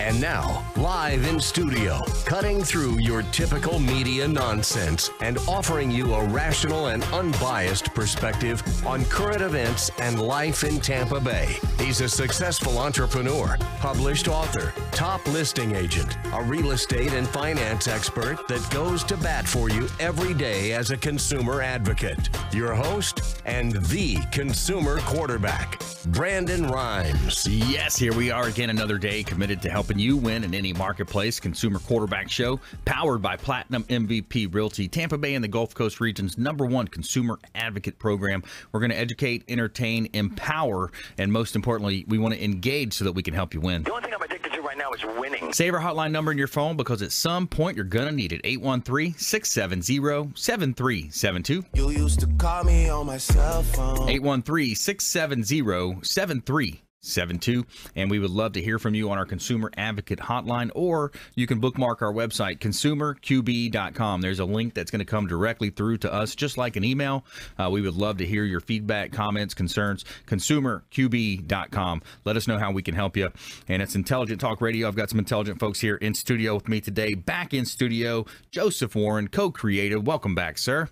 And now, live in studio, cutting through your typical media nonsense and offering you a rational and unbiased perspective on current events and life in Tampa Bay. He's a successful entrepreneur, published author, top listing agent, a real estate and finance expert that goes to bat for you every day as a consumer advocate. Your host and the consumer quarterback, Brandon Rhymes. Yes, here we are again, another day committed to helping you win in any marketplace. Consumer Quarterback Show, powered by Platinum MVP Realty, Tampa Bay and the Gulf Coast region's #1 consumer advocate program. We're going to educate, entertain, empower, and most importantly, we want to engage so that we can help you win. The only thing I'm addicted to right now is winning. Save our hotline number in your phone because at some point you're going to need it. 813-670-7372. You used to call me on my cell phone. 813-670-7372. And we would love to hear from you on our consumer advocate hotline, or you can bookmark our website, consumerqb.com. There's a link that's going to come directly through to us, just like an email. We would love to hear your feedback, comments, concerns. Consumerqb.com. Let us know how we can help you. And it's Intelligent Talk Radio. I've got some intelligent folks here in studio with me today. Back in studio, Josph Warren, CoCreativ. Welcome back, sir.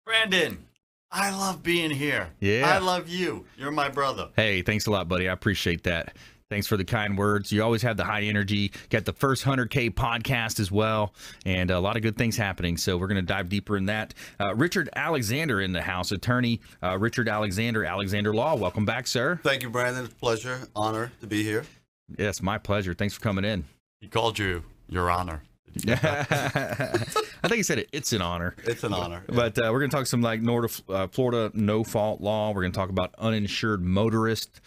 Brandon, I love being here. Yeah. I love you. You're my brother. Hey, thanks a lot, buddy. I appreciate that. Thanks for the kind words. You always have the high energy. Got the first 100K podcast as well, and a lot of good things happening. So we're going to dive deeper in that. Richard Alexander in the house, attorney Richard Alexander, Alexander Law. Welcome back, sir. Thank you, Brandon. It's a pleasure, honor to be here. Yes, my pleasure. Thanks for coming in. He called you Your Honor. I think he said it's an honor. It's an honor. But we're going to talk some like Florida no-fault law. We're going to talk about uninsured motorist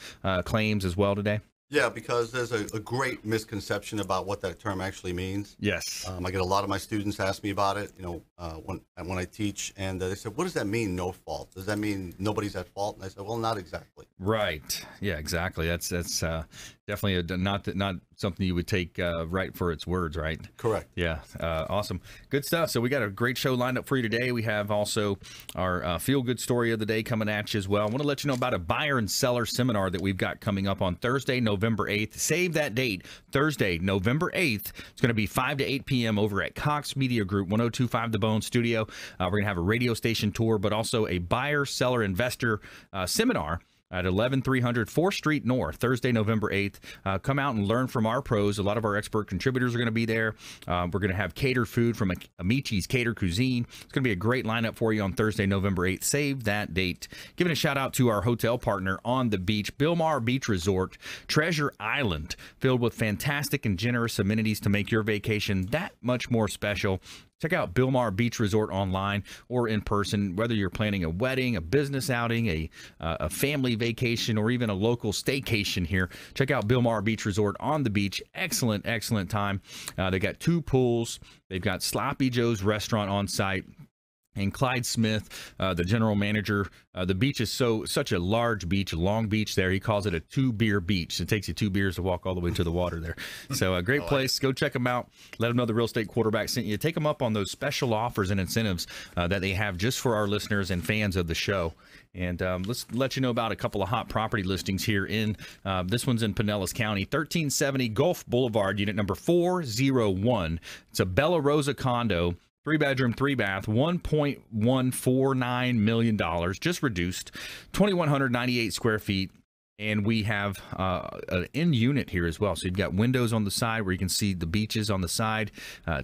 claims as well today. Yeah, because there's a great misconception about what that term actually means. Yes. I get a lot of my students ask me about it, when I teach, and they said, what does that mean, no fault? Does that mean nobody's at fault? And I said, well, not exactly. Right. Yeah, exactly. That's definitely not something you would take right for its words, right? Correct. Yeah. Awesome. Good stuff. So we got a great show lined up for you today. We have also our feel-good story of the day coming at you as well. I want to let you know about a buyer and seller seminar that we've got coming up on Thursday, November 8th. Save that date. Thursday, November 8th. It's going to be 5 to 8 p.m. over at Cox Media Group, 1025 The Bone Studio. We're going to have a radio station tour, but also a buyer, seller, investor seminar at 11300 4th Street North, Thursday, November 8th. Come out and learn from our pros. A lot of our expert contributors are going to be there. We're going to have catered food from Amici's Cater Cuisine. It's going to be a great lineup for you on Thursday, November 8th. Save that date. Giving a shout out to our hotel partner on the beach, Bilmar Beach Resort, Treasure Island, filled with fantastic and generous amenities to make your vacation that much more special. Check out Bilmar Beach Resort online or in person, whether you're planning a wedding, a business outing, a family vacation, or even a local staycation here. Check out Bilmar Beach Resort on the beach. Excellent, excellent time. They got 2 pools. They've got Sloppy Joe's restaurant on site. And Clyde Smith, the general manager, the beach is such a large beach, a long beach there. He calls it a 2-beer beach. It takes you 2 beers to walk all the way to the water there. So a great place. Go check them out. Let them know the Real Estate Quarterback sent you. Take them up on those special offers and incentives that they have just for our listeners and fans of the show. And let's let you know about a couple of hot property listings here in, this one's in Pinellas County, 1370 Gulf Boulevard, unit number 401. It's a Bella Rosa condo. 3-bedroom, 3-bath, $1.149 million, just reduced, 2,198 square feet. And we have an in-unit here as well. So you've got windows on the side where you can see the beaches on the side,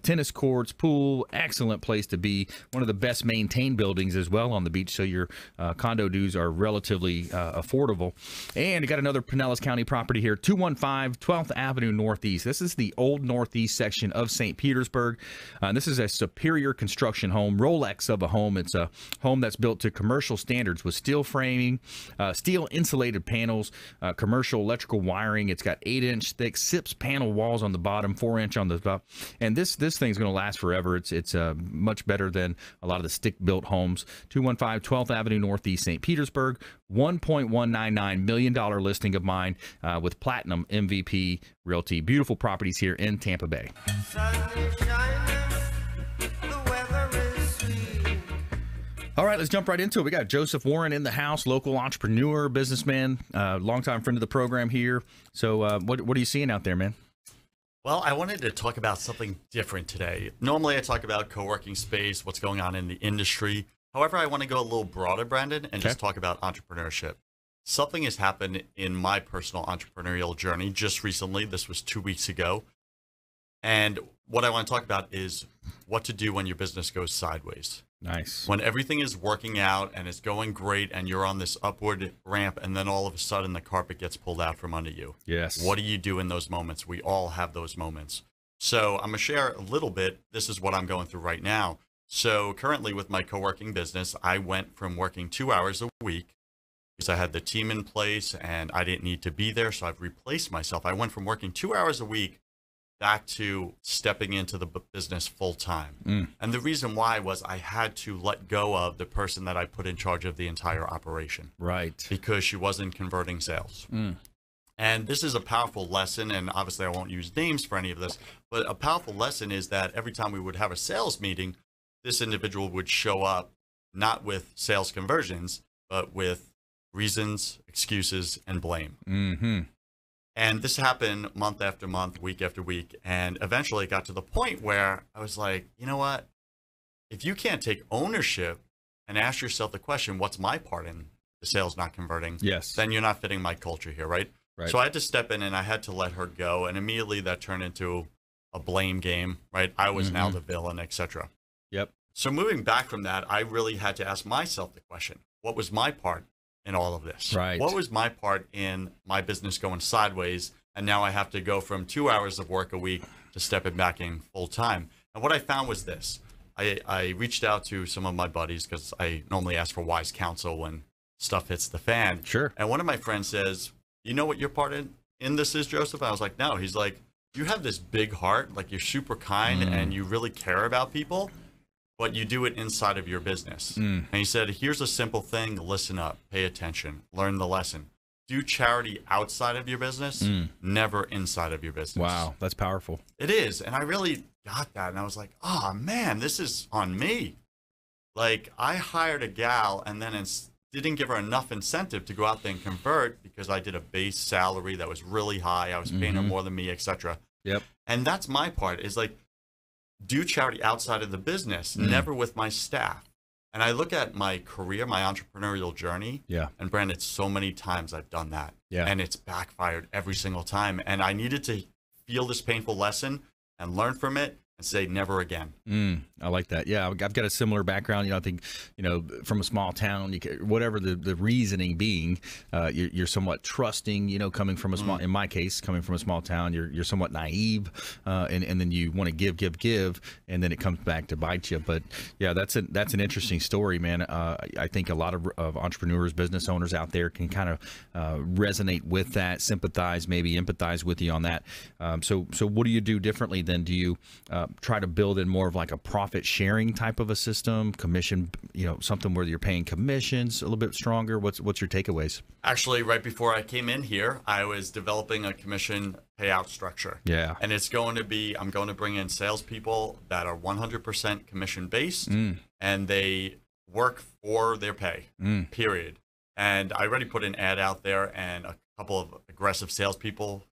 tennis courts, pool, excellent place to be. One of the best maintained buildings as well on the beach. So your condo dues are relatively affordable. And you got another Pinellas County property here, 215 12th Avenue Northeast. This is the old Northeast section of St. Petersburg. This is a superior construction home, Rolex of a home. It's a home that's built to commercial standards with steel framing, steel insulated panels, commercial electrical wiring. It's got 8-inch thick SIPS panel walls on the bottom, 4-inch on the top. And this thing's going to last forever. It's much better than a lot of the stick-built homes. 215 12th Avenue Northeast, St. Petersburg. $1.199 million listing of mine with Platinum MVP Realty. Beautiful properties here in Tampa Bay. All right, let's jump right into it. We got Josph Warren in the house, local entrepreneur, businessman, longtime friend of the program here. So what are you seeing out there, man? Well, I wanted to talk about something different today. Normally, I talk about co-working space, what's going on in the industry. However, I want to go a little broader, Brandon, and just talk about entrepreneurship. Something has happened in my personal entrepreneurial journey just recently. This was 2 weeks ago. And what I want to talk about is what to do when your business goes sideways. Nice. When everything is working out and it's going great and you're on this upward ramp and then all of a sudden the carpet gets pulled out from under you. Yes. What do you do in those moments? We all have those moments. So I'm going to share a little bit. This is what I'm going through right now. So currently with my co-working business, I went from working 2 hours a week because I had the team in place and I didn't need to be there. So I've replaced myself. I went from working 2 hours a week back to stepping into the business full time. And the reason why was I had to let go of the person that I put in charge of the entire operation. Right. Because she wasn't converting sales. And this is a powerful lesson. And obviously I won't use names for any of this, but a powerful lesson is that every time we would have a sales meeting, this individual would show up not with sales conversions, but with reasons, excuses, and blame. And this happened month after month, week after week. And eventually it got to the point where I was like, you know what? If you can't take ownership and ask yourself the question, what's my part in the sales not converting? Yes. Then you're not fitting my culture here, right? So I had to step in and I had to let her go. And immediately that turned into a blame game, right? I was now the villain, etc. Yep. So moving back from that, I really had to ask myself the question, what was my part in all of this? Right. What was my part in my business going sideways? And now I have to go from 2 hours of work a week to stepping back in full time. And what I found was this. I reached out to some of my buddies because I normally ask for wise counsel when stuff hits the fan. Sure. And one of my friends says, you know what your part in this is, Joseph? I was like, no. He's like, you have this big heart, like you're super kind and you really care about people, but you do it inside of your business. And he said, here's a simple thing. Listen up, pay attention, learn the lesson. Do charity outside of your business, never inside of your business. Wow, that's powerful. It is. And I really got that. And I was like, oh, man, this is on me. Like, I hired a gal and then didn't give her enough incentive to go out there and convert because I did a base salary that was really high. I was paying her more than me, etc. Yep. And that's my part, is like, do charity outside of the business, never with my staff. And I look at my career, my entrepreneurial journey, and Brandon, so many times I've done that. And it's backfired every single time. And I needed to feel this painful lesson and learn from it and say never again. I like that. Yeah, I've got a similar background. You know, I think, you know, from a small town, whatever the reasoning being, you're somewhat trusting. You know, coming from a small, in my case, coming from a small town, you're somewhat naive, and then you want to give, and then it comes back to bite you. But yeah, that's an interesting story, man. I think a lot of entrepreneurs, business owners out there can kind of resonate with that, sympathize, maybe empathize with you on that. So what do you do differently then? Do you try to build in more of like a profit sharing type of a system, commission, you know, something where you're paying commissions a little bit stronger? What's your takeaways? Actually, right before I came in here, I was developing a commission payout structure. Yeah. And it's going to be, I'm going to bring in salespeople that are 100% commission based and they work for their pay, period. And I already put an ad out there and a couple of aggressive salespeople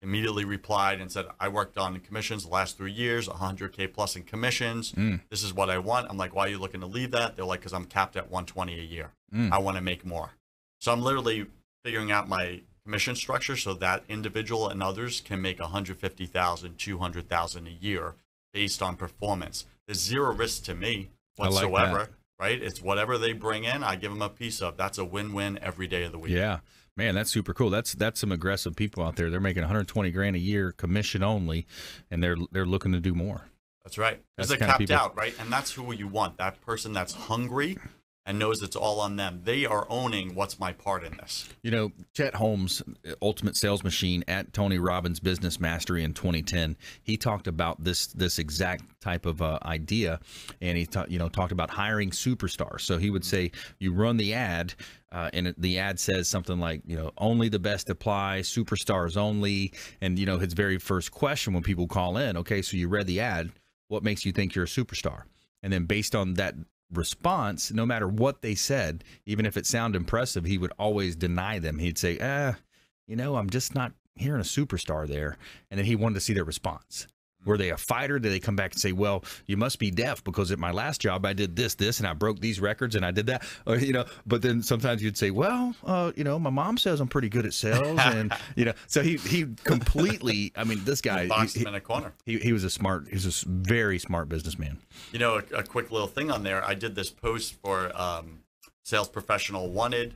immediately replied and said, I worked on commissions the last 3 years, 100K plus in commissions. This is what I want. I'm like, why are you looking to leave that? They're like, because I'm capped at 120 a year. I want to make more. So I'm literally figuring out my commission structure so that individual and others can make 150,000, 200,000 a year based on performance. There's zero risk to me whatsoever, like right? It's whatever they bring in, I give them a piece of. That's a win-win every day of the week. Yeah. Man, that's super cool. That's some aggressive people out there. They're making 120 grand a year, commission only, and they're looking to do more. That's right. Because That's they're the kind of capped people- out, right? And that's who you want. That person that's hungry and knows it's all on them. They are owning what's my part in this. You know, Chet Holmes, Ultimate Sales Machine at Tony Robbins Business Mastery in 2010, he talked about this exact type of idea, and he talked about hiring superstars. So he would say, you run the ad, and the ad says something like, only the best apply, superstars only. And, his very first question when people call in, okay, so you read the ad, what makes you think you're a superstar? And then based on that response, no matter what they said, even if it sounded impressive, he would always deny them. He'd say, I'm just not hearing a superstar there, and then he wanted to see their response. Were they a fighter? Did they come back and say, well, you must be deaf because at my last job I did this, and I broke these records and I did that? Or, but then sometimes you'd say, well, my mom says I'm pretty good at sales. And, so he completely, I mean, this guy. Boxed him in a corner. He was a very smart businessman. A quick little thing on there. I did this post for sales professional wanted,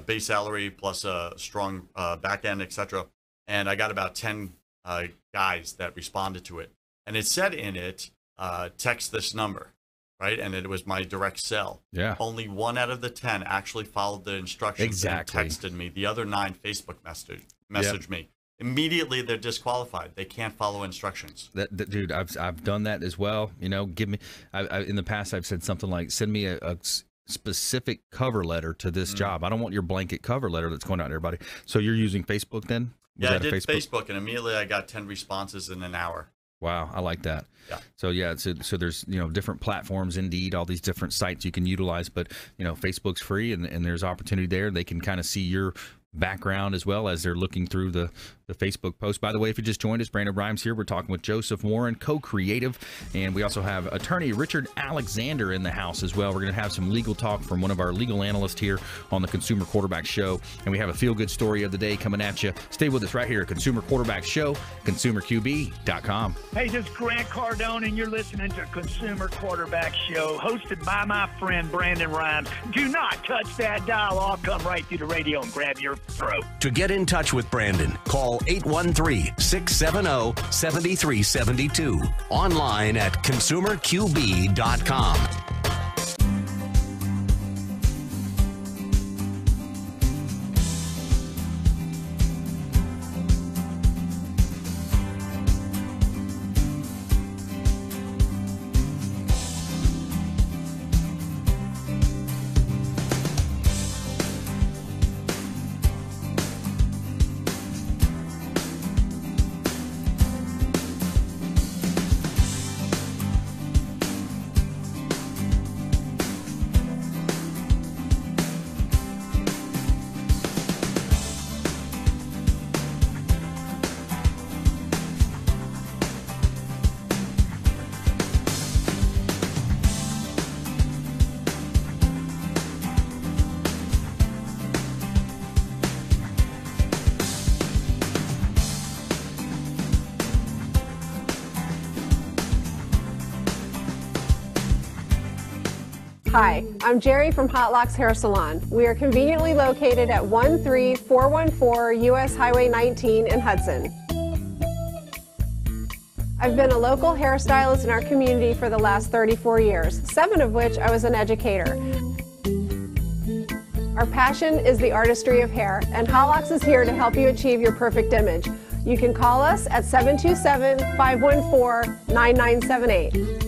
base salary plus a strong back end, etc. And I got about 10 guys that responded to it, and it said in it, text this number, right? And it was my direct cell. Yeah. Only 1 out of the 10 actually followed the instructions. Exactly. And texted me. The other 9 Facebook messaged me. Immediately, they're disqualified. They can't follow instructions. Dude, I've done that as well. Give me. In the past, I've said something like, send me a specific cover letter to this job. I don't want your blanket cover letter that's going out to everybody. So you're using Facebook then? I did Facebook, and immediately I got 10 responses in an hour. Wow, I like that. Yeah. So there's different platforms, Indeed, all these different sites you can utilize, but Facebook's free, and there's opportunity there. They can kind of see your background as well as they're looking through the Facebook post. By the way, if you just joined us, Brandon Rhymes here. We're talking with Josph Warren, CoCreativ, and we also have attorney Richard Alexander in the house as well. We're going to have some legal talk from one of our legal analysts here on the Consumer Quarterback Show, and we have a feel-good story of the day coming at you. Stay with us right here at Consumer Quarterback Show, consumerqb.com. Hey, this is Grant Cardone, and you're listening to Consumer Quarterback Show, hosted by my friend Brandon Rhymes. Do not touch that dial. I'll come right through the radio and grab your throat. To get in touch with Brandon, call 813-670-7372. Online at consumerqb.com. Hi, I'm Jerry from Hot Locks Hair Salon. We are conveniently located at 13414 US Highway 19 in Hudson. I've been a local hairstylist in our community for the last 34 years, 7 of which I was an educator. Our passion is the artistry of hair, and Hot Locks is here to help you achieve your perfect image. You can call us at 727-514-9978.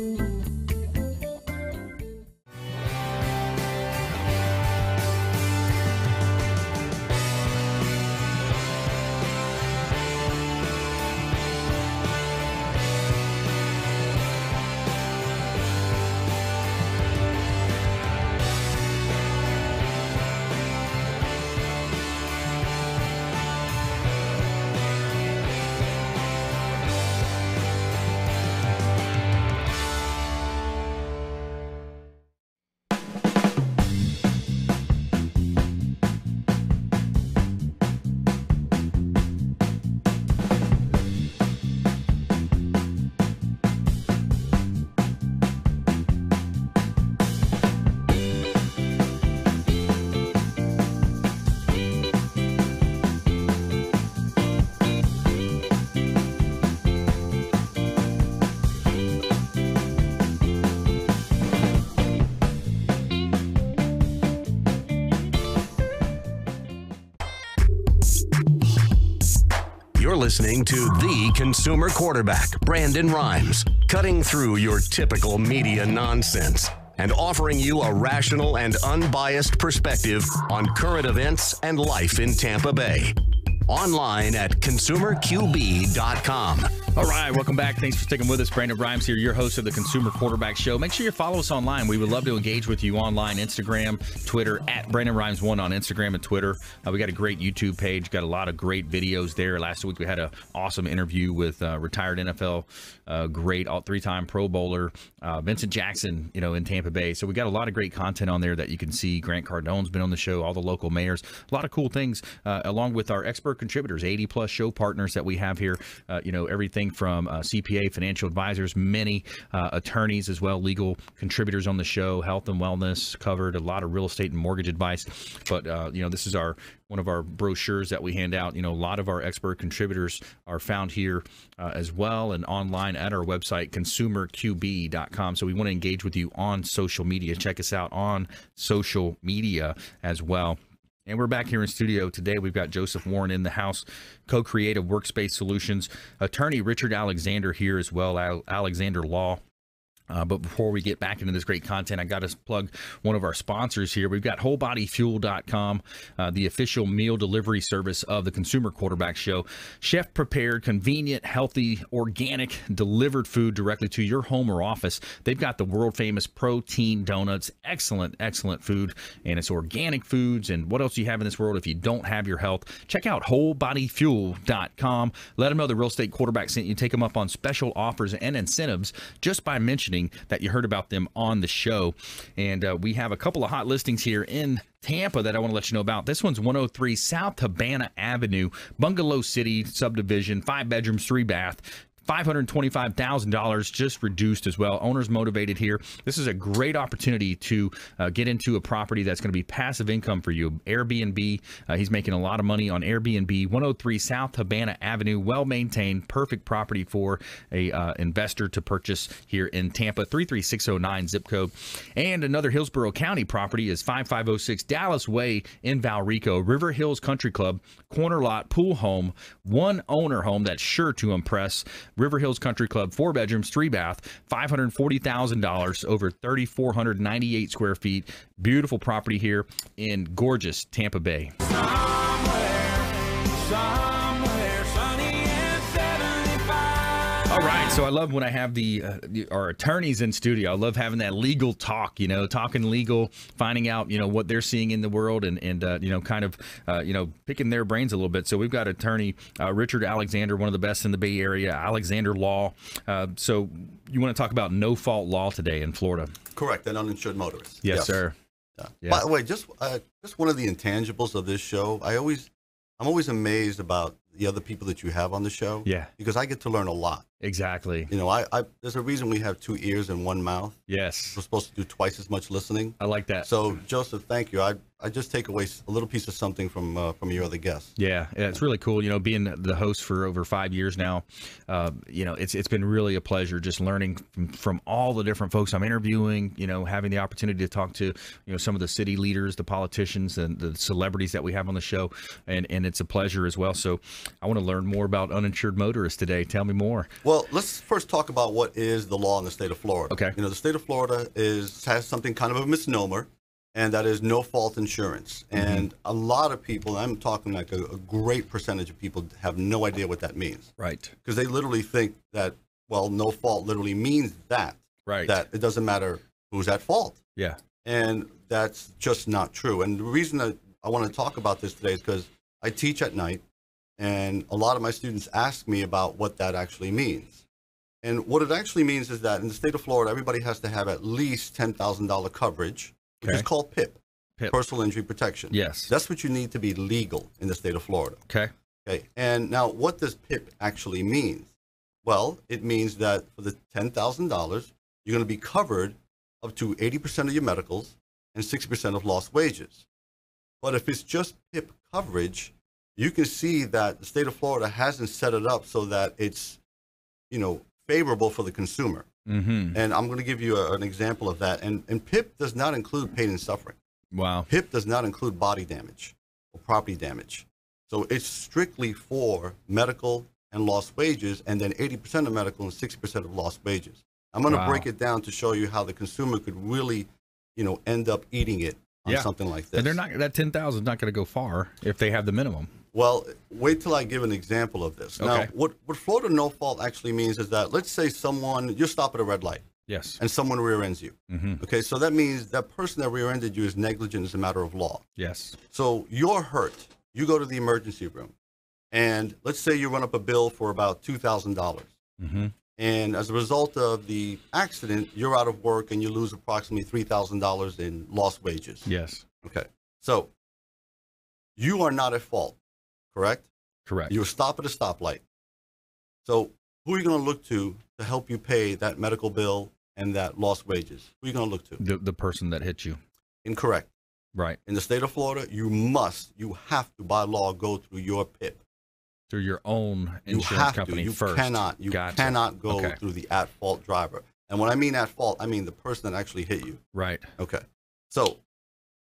You're listening to the Consumer Quarterback, Brandon Rhymes, cutting through your typical media nonsense and offering you a rational and unbiased perspective on current events and life in Tampa Bay. Online at consumerqb.com. All right, welcome back. Thanks for sticking with us. Brandon Rhymes here, your host of the Consumer Quarterback Show. Make sure you follow us online. We would love to engage with you online, Instagram, Twitter, at Brandon Rhymes1 on Instagram and Twitter. We got a great YouTube page, got a lot of great videos there. Last week we had an awesome interview with retired NFL great, three-time Pro Bowler, Vincent Jackson, in Tampa Bay. So we got a lot of great content on there that you can see. Grant Cardone's been on the show, all the local mayors, a lot of cool things, along with our expert contributors, 80-plus show partners that we have here, everything from CPA, financial advisors, many attorneys as well, legal contributors on the show, health and wellness covered, a lot of real estate and mortgage advice. But, this is one of our brochures that we hand out. A lot of our expert contributors are found here as well and online at our website, consumerqb.com. So we want to engage with you on social media. Check us out on social media as well. And we're back here in studio today. We've got Josph Warren in the house, CoCreativ Workspace Solutions, attorney Richard Alexander here as well, Alexander Law. But before we get back into this great content, I got to plug one of our sponsors here. We've got WholeBodyFuel.com, the official meal delivery service of the Consumer Quarterback Show. Chef-prepared, convenient, healthy, organic, delivered food directly to your home or office. They've got the world-famous protein donuts. Excellent, excellent food. And it's organic foods. And what else do you have in this world if you don't have your health? Check out WholeBodyFuel.com. Let them know the Real Estate Quarterback sent you. Take them up on special offers and incentives just by mentioning that you heard about them on the show. And we have a couple of hot listings here in Tampa that I want to let you know about. This one's 103 South Havana Avenue, Bungalow City subdivision, 5 bedrooms, 3 bath. $525,000 just reduced as well. Owners motivated here. This is a great opportunity to get into a property that's going to be passive income for you. Airbnb. He's making a lot of money on Airbnb. 103 South Havana Avenue. Well-maintained. Perfect property for a investor to purchase here in Tampa. 33609 zip code. And another Hillsborough County property is 5506 Dallas Way in Valrico. River Hills Country Club. Corner lot. Pool home. One owner home that's sure to impress. River Hills Country Club, 4 bedrooms, 3 bath, $540,000, over 3,498 square feet. Beautiful property here in gorgeous Tampa Bay. All right, so I love when I have our attorneys in studio. I love having that legal talk, talking legal, finding out, what they're seeing in the world and kind of, picking their brains a little bit. So we've got attorney Richard Alexander, one of the best in the Bay Area, Alexander Law. So you want to talk about no-fault law today in Florida? Correct, and uninsured motorists. Yes, sir. Yeah. Yeah. By the way, just one of the intangibles of this show, I'm always amazed about the other people that you have on the show. Yeah. Because I get to learn a lot. Exactly. There's a reason we have 2 ears and 1 mouth. Yes. We're supposed to do twice as much listening. I like that. So, Josph, thank you. I just take away a little piece of something from your other guests. Yeah, it's really cool. Being the host for over 5 years now, it's been really a pleasure just learning from all the different folks I'm interviewing. Having the opportunity to talk to some of the city leaders, the politicians, and the celebrities that we have on the show, and it's a pleasure as well. So I want to learn more about uninsured motorists today. Tell me more. Well, let's first talk about what is the law in the state of Florida. Okay. The state of Florida has something kind of a misnomer, and that is no-fault insurance. Mm-hmm. And a lot of people, I'm talking like a great percentage of people, have no idea what that means. Right. Because they literally think that, no fault literally means that. Right. That it doesn't matter who's at fault. Yeah. And that's just not true. And the reason that I want to talk about this today is because I teach at night, and a lot of my students ask me about what that actually means. And what it actually means is that in the state of Florida, everybody has to have at least $10,000 coverage, which is called PIP, personal injury protection. Yes. That's what you need to be legal in the state of Florida. Okay. And now what does PIP actually mean? Well, it means that for the $10,000, you're going to be covered up to 80% of your medicals and 60% of lost wages. But if it's just PIP coverage, you can see that the state of Florida hasn't set it up so that it's, favorable for the consumer. Mm-hmm. And I'm going to give you an example of that. And PIP does not include pain and suffering. Wow. PIP does not include body damage or property damage. So it's strictly for medical and lost wages, and then 80% of medical and 60% of lost wages. I'm going to break it down to show you how the consumer could really, end up eating it on something like this. And that $10,000 is not going to go far if they have the minimum. Well, wait till I give an example of this. Now, Okay. what Florida no fault actually means is that, let's say you stop at a red light. Yes. And someone rear-ends you. Okay, so that means that person that rear-ended you is negligent as a matter of law. Yes. So you're hurt. You go to the emergency room, and let's say you run up a bill for about $2,000. And as a result of the accident, you're out of work and you lose approximately $3,000 in lost wages. Yes. Okay, so you are not at fault, correct? Correct. You stop at a stoplight. So who are you going to look to help you pay that medical bill and that lost wages? Who are you going to look to? The person that hit you. Incorrect. Right. In the state of Florida, you have to, by law, go through your PIP. Through your own You insurance have company to. You first. Gotcha. cannot go Okay. through the at-fault driver. And when I mean at fault, I mean the person that actually hit you. Right. Okay. So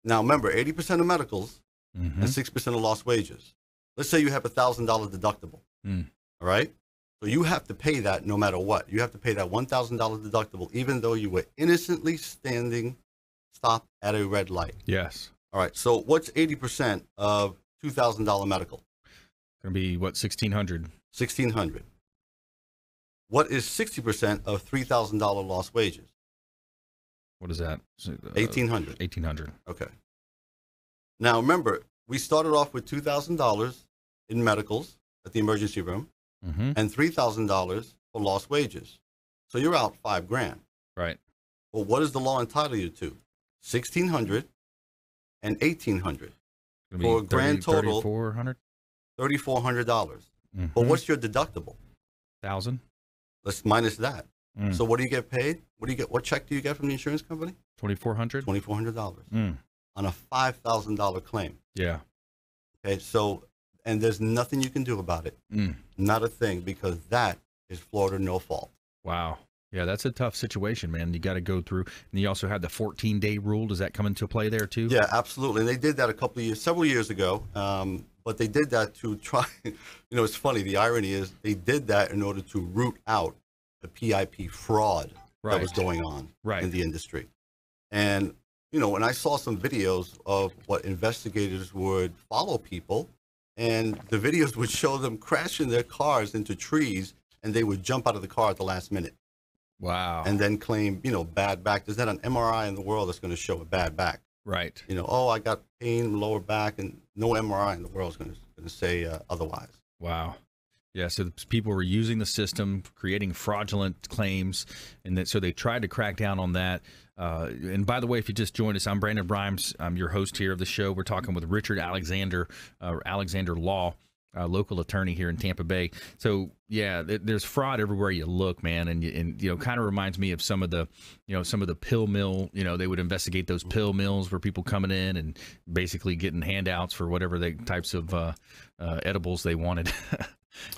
now remember, 80% of medicals and 6% of lost wages. Let's say you have $1,000 deductible. All right. So you have to pay that no matter what. You have to pay that $1,000 deductible, even though you were innocently stopped at a red light. Yes. All right. So what's 80% of $2,000 medical? Going to be what, 1,600? 1,600. What is 60% of $3,000 lost wages? What is that? 1,800. 1,800. Okay. Now remember, we started off with $2,000 in medicals at the emergency room and $3,000 for lost wages. So you're out $5,000. Right. Well, what does the law entitle you to? 1,600 and 1,800 for a grand total $3,400. $3,400. But what's your deductible? 1,000. Let's minus that. So what do you get paid? What check do you get from the insurance company? $2,400. $2,400 on a $5,000 claim. Yeah. Okay, so, and there's nothing you can do about it. Not a thing, because that is Florida no fault. Wow. Yeah, that's a tough situation, man. You got to go through. And you also have the 14-day rule. Does that come into play there too? Yeah, absolutely. And they did that several years ago. But they did that to try, it's funny. The irony is they did that in order to root out the PIP fraud that was going on in the industry. And, when I saw some videos of what investigators would follow people, and the videos would show them crashing their cars into trees, and they would jump out of the car at the last minute. Wow. And then claim, bad back. There's not an MRI in the world that's going to show a bad back. Right. I got pain in the lower back, and no MRI in the world is going to say otherwise. Wow. Yeah, so people were using the system, creating fraudulent claims, and so they tried to crack down on that. And by the way, if you just joined us, I'm Brandon Brimes. I'm your host here of the show. We're talking with Richard Alexander, Alexander Law, local attorney here in Tampa Bay. So yeah, there's fraud everywhere you look, man, and kind of reminds me of some of the pill mill. They would investigate those pill mills where people coming in and basically getting handouts for whatever types of edibles they wanted.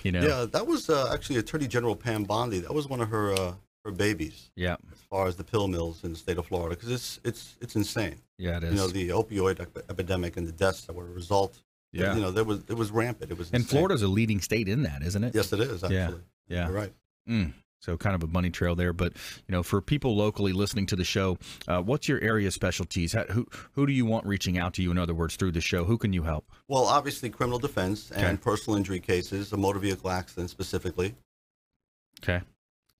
Yeah, that was actually Attorney General Pam Bondi. That was one of her babies. Yeah, as far as the pill mills in the state of Florida, because it's insane. Yeah, it is. The opioid epidemic and the deaths that were a result. Yeah, it was rampant. It was insane. And Florida's a leading state in that, isn't it? Yes, it is. Actually. Yeah. You're right. So kind of a money trail there. But, for people locally listening to the show, what's your area specialties? Who do you want reaching out to you, in other words, through the show? Who can you help? Well, obviously criminal defense and personal injury cases, a motor vehicle accident specifically. Okay.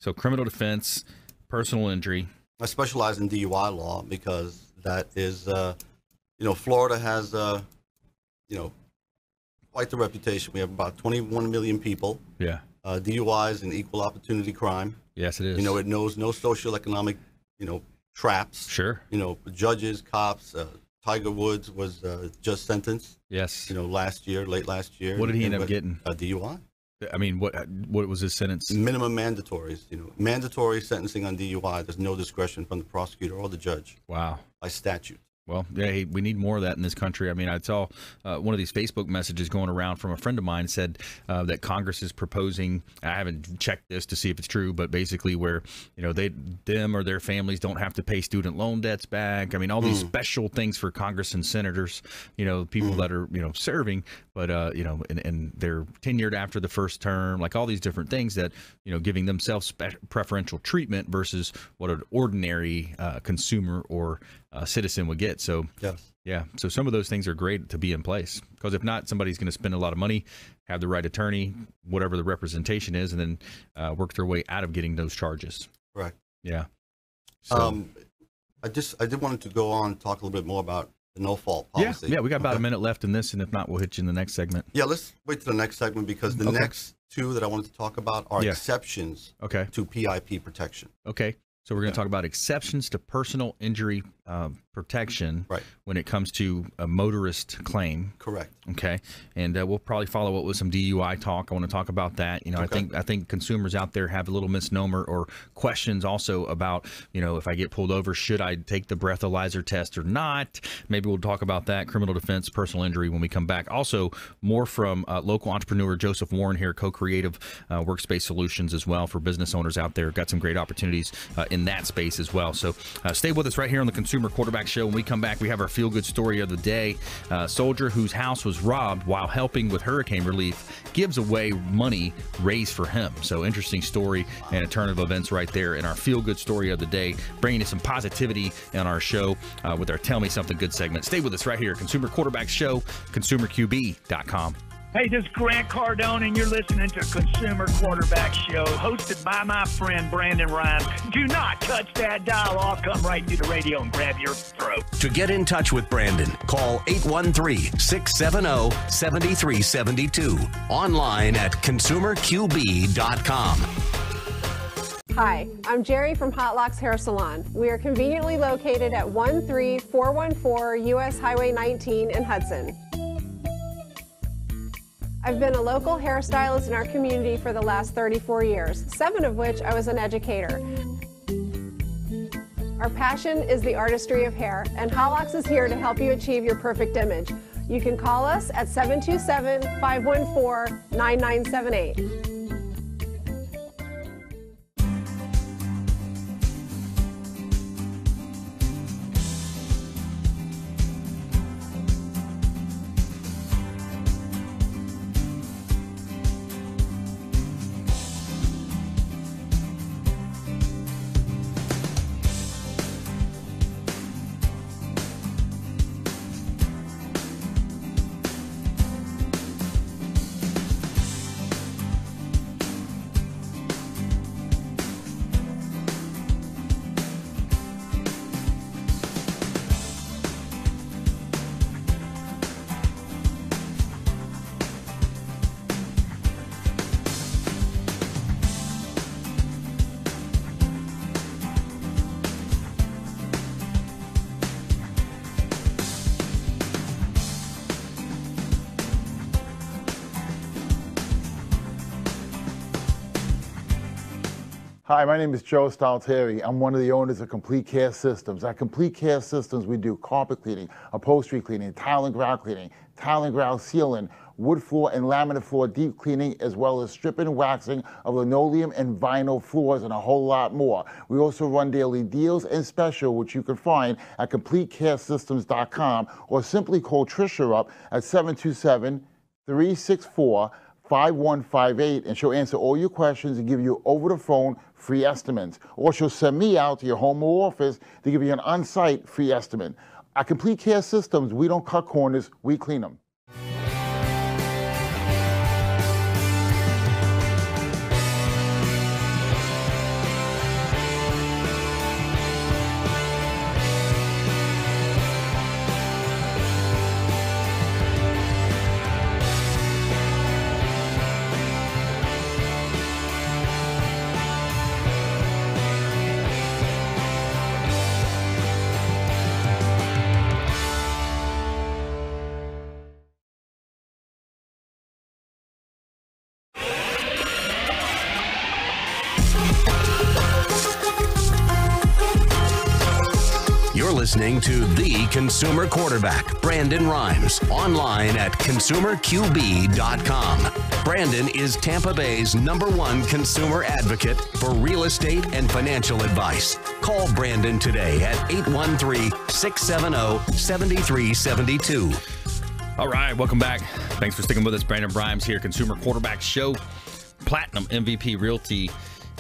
So criminal defense, personal injury. I specialize in DUI law because that is, Florida has, quite the reputation. We have about 21 million people. Yeah. DUI is an equal opportunity crime. Yes, it is. It knows no social economic, traps. Sure. Judges, cops. Tiger Woods was just sentenced. Yes. late last year. What did he end up getting? A DUI. I mean, what was his sentence? Minimum mandatories. Mandatory sentencing on DUI. There's no discretion from the prosecutor or the judge. Wow. By statute. Well, yeah, we need more of that in this country. I mean, I saw one of these Facebook messages going around from a friend of mine said that Congress is proposing, I haven't checked this to see if it's true, but basically where, them or their families don't have to pay student loan debts back. I mean, all these special things for Congress and senators, people that are, serving. but and they're tenured after the first term, like all these different things that, giving themselves preferential treatment versus what an ordinary consumer or citizen would get. So yes. Yeah, so some of those things are great to be in place, because if not, somebody's going to spend a lot of money, have the right attorney, whatever the representation is, and then work their way out of getting those charges. Correct. Yeah. So, I did want to go on and talk a little bit more about the no-fault policy. Yeah, we got about a minute left in this, and if not, we'll hit you in the next segment. Yeah, let's wait to the next segment, because the next two that I wanted to talk about are exceptions to PIP protection. Okay. So we're going to talk about exceptions to personal injury protection when it comes to a motorist claim. Correct. Okay. And we'll probably follow up with some DUI talk. I want to talk about that. I think consumers out there have a little misnomer or questions also about, if I get pulled over, should I take the breathalyzer test or not? Maybe we'll talk about that, criminal defense, personal injury, when we come back. Also, more from local entrepreneur Josph Warren here, CoCreativ Workspace Solutions as well for business owners out there. Got some great opportunities in that space as well. So stay with us right here on the Consumer Quarterback Show. When we come back, we have our feel-good story of the day. Soldier whose house was robbed while helping with hurricane relief gives away money raised for him. So interesting story and a turn of events right there in our feel-good story of the day, bringing you some positivity on our show with our Tell Me Something Good segment. Stay with us right here, Consumer Quarterback Show, consumerqb.com. Hey, this is Grant Cardone, and you're listening to Consumer Quarterback Show, hosted by my friend Brandon Rhymes. Do not touch that dial. I'll come right through the radio and grab your throat. To get in touch with Brandon, call 813-670-7372. Online at consumerqb.com. Hi, I'm Jerry from Hot Locks Hair Salon. We are conveniently located at 13414 US Highway 19 in Hudson. I've been a local hairstylist in our community for the last 34 years, 7 of which I was an educator. Our passion is the artistry of hair, and Hot Locks is here to help you achieve your perfect image. You can call us at 727-514-9978. Hi, my name is Joe Stalteri. I'm one of the owners of Complete Care Systems. At Complete Care Systems, we do carpet cleaning, upholstery cleaning, tile and grout cleaning, tile and grout sealing, wood floor and laminate floor deep cleaning, as well as stripping and waxing of linoleum and vinyl floors, and a whole lot more. We also run daily deals and special, which you can find at CompleteCareSystems.com, or simply call Tricia up at 727-364-5158, and she'll answer all your questions and give you over the phone free estimates. Or she'll send me out to your home or office to give you an on-site free estimate. At Complete Care Systems, we don't cut corners, we clean them. Listening to the Consumer Quarterback, Brandon Rhymes, online at consumerqb.com. Brandon is Tampa Bay's #1 consumer advocate for real estate and financial advice. Call Brandon today at 813-670-7372. All right, welcome back. Thanks for sticking with us. Brandon Brimes here, Consumer Quarterback Show. Platinum MVP Realty